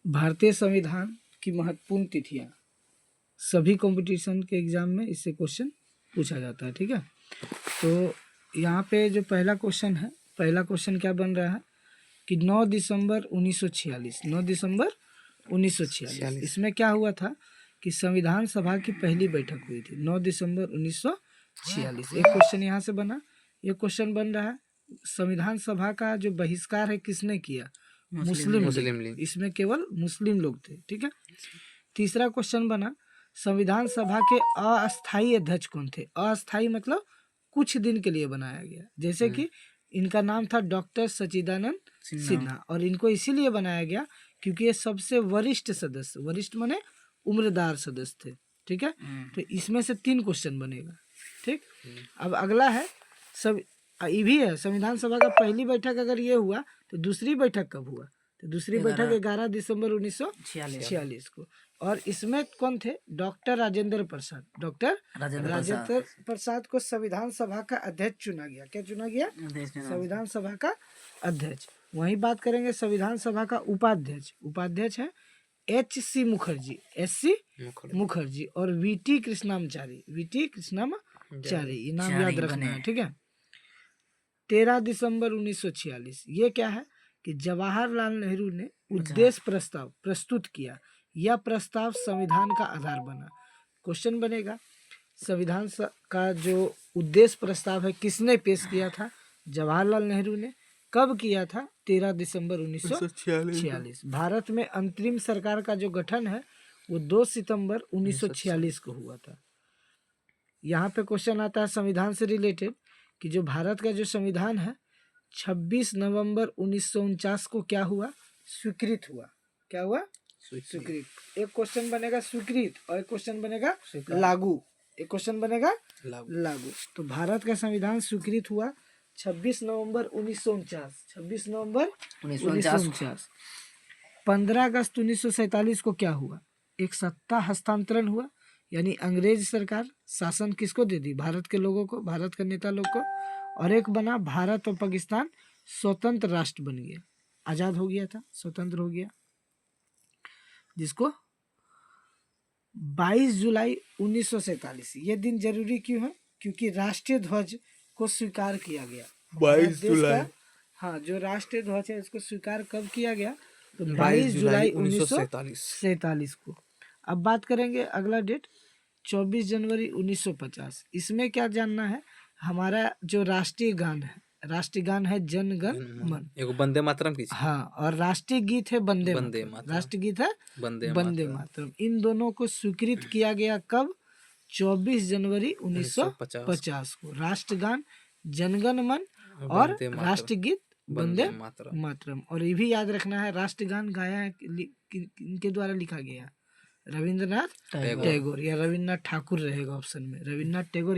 भारतीय संविधान की महत्वपूर्ण तिथियां, सभी कंपटीशन के एग्जाम में इससे क्वेश्चन पूछा जाता है। ठीक है, तो यहाँ पे जो पहला क्वेश्चन है, पहला क्वेश्चन क्या बन रहा है कि 9 दिसंबर 1946, 9 दिसंबर 1946 इसमें क्या हुआ था कि संविधान सभा की पहली बैठक हुई थी 9 दिसंबर 1946। एक क्वेश्चन यहाँ से बना। ये क्वेश्चन बन रहा है संविधान सभा का जो बहिष्कार है किसने किया? मुस्लिम लीग। इसमें केवल मुस्लिम लोग थे। ठीक है, तीसरा क्वेश्चन बना संविधान सभा के अस्थायी अध्यक्ष कौन थे? अस्थायी मतलब कुछ दिन के लिए बनाया गया, जैसे कि इनका नाम था डॉक्टर सच्चिदानंद सिन्हा, और इनको इसीलिए बनाया गया क्योंकि ये सबसे वरिष्ठ सदस्य, वरिष्ठ माने उम्रदार सदस्य थे। ठीक है, तो इसमें से 3 क्वेश्चन बनेगा। ठीक, अब अगला है सब ये भी है संविधान सभा का पहली बैठक अगर ये हुआ तो दूसरी बैठक कब हुआ? तो दूसरी बैठक 11 दिसंबर 1946 को। और इसमें कौन थे? डॉक्टर राजेंद्र प्रसाद। डॉक्टर राजेंद्र प्रसाद को संविधान सभा का अध्यक्ष चुना गया। क्या चुना गया? संविधान सभा का अध्यक्ष। वहीं बात करेंगे संविधान सभा का उपाध्यक्ष। उपाध्यक्ष है HC मुखर्जी, SC मुखर्जी और VT कृष्णामाचारी, VT कृष्णामाचारी, ये नाम याद रखना है। ठीक है, 13 दिसंबर 1946 ये क्या है कि जवाहरलाल नेहरू ने उद्देश्य प्रस्ताव प्रस्तुत किया। यह प्रस्ताव संविधान का आधार बना। क्वेश्चन बनेगा संविधान का जो उद्देश्य प्रस्ताव है किसने पेश किया था? जवाहरलाल नेहरू ने। कब किया था? 13 दिसंबर 1946। भारत में अंतरिम सरकार का जो गठन है वो 2 सितंबर 1946 को हुआ था। यहाँ पे क्वेश्चन आता है संविधान से रिलेटेड कि जो भारत का जो संविधान है 26 नवंबर 1949 को क्या हुआ? स्वीकृत हुआ। क्या हुआ? स्वीकृत। एक क्वेश्चन बनेगा स्वीकृत और एक क्वेश्चन बनेगा लागू। एक क्वेश्चन बनेगा लागू। तो भारत का संविधान स्वीकृत हुआ 26 नवंबर 1949। 26 नवंबर 1949। 15 अगस्त 1947 को क्या हुआ? एक सत्ता हस्तांतरण हुआ, यानी अंग्रेज सरकार शासन किसको दे दी? भारत के लोगों को, भारत के नेता लोग को। और एक बना भारत और पाकिस्तान स्वतंत्र राष्ट्र बन गया, आजाद हो गया था, स्वतंत्र हो गया, जिसको 22 जुलाई 1947। ये दिन जरूरी क्यों है? क्योंकि राष्ट्रीय ध्वज को स्वीकार किया गया। 22 जुलाई, हाँ, जो राष्ट्रीय ध्वज है उसको स्वीकार कब किया गया? तो 22 जुलाई 1947 को। अब बात करेंगे अगला डेट 24 जनवरी 1950। इसमें क्या जानना है? हमारा जो राष्ट्रीय गान है, राष्ट्रीय गान है जन गण मन, एक वंदे मातरम की। हाँ, और राष्ट्रीय गीत है वंदे मातरम। राष्ट्रीय गीत है वंदे मातरम। इन दोनों को स्वीकृत किया गया कब? 24 जनवरी 1950 को। राष्ट्रगान जनगण मन और राष्ट्रीय गीत वंदे मातरम। और ये भी याद रखना है राष्ट्रगान गाया है किनके द्वारा लिखा गया? रविंद्रनाथ टैगोर या रविन्द्रनाथ ठाकुर रहेगा ऑप्शन में, रविन्द्रनाथ टैगोर या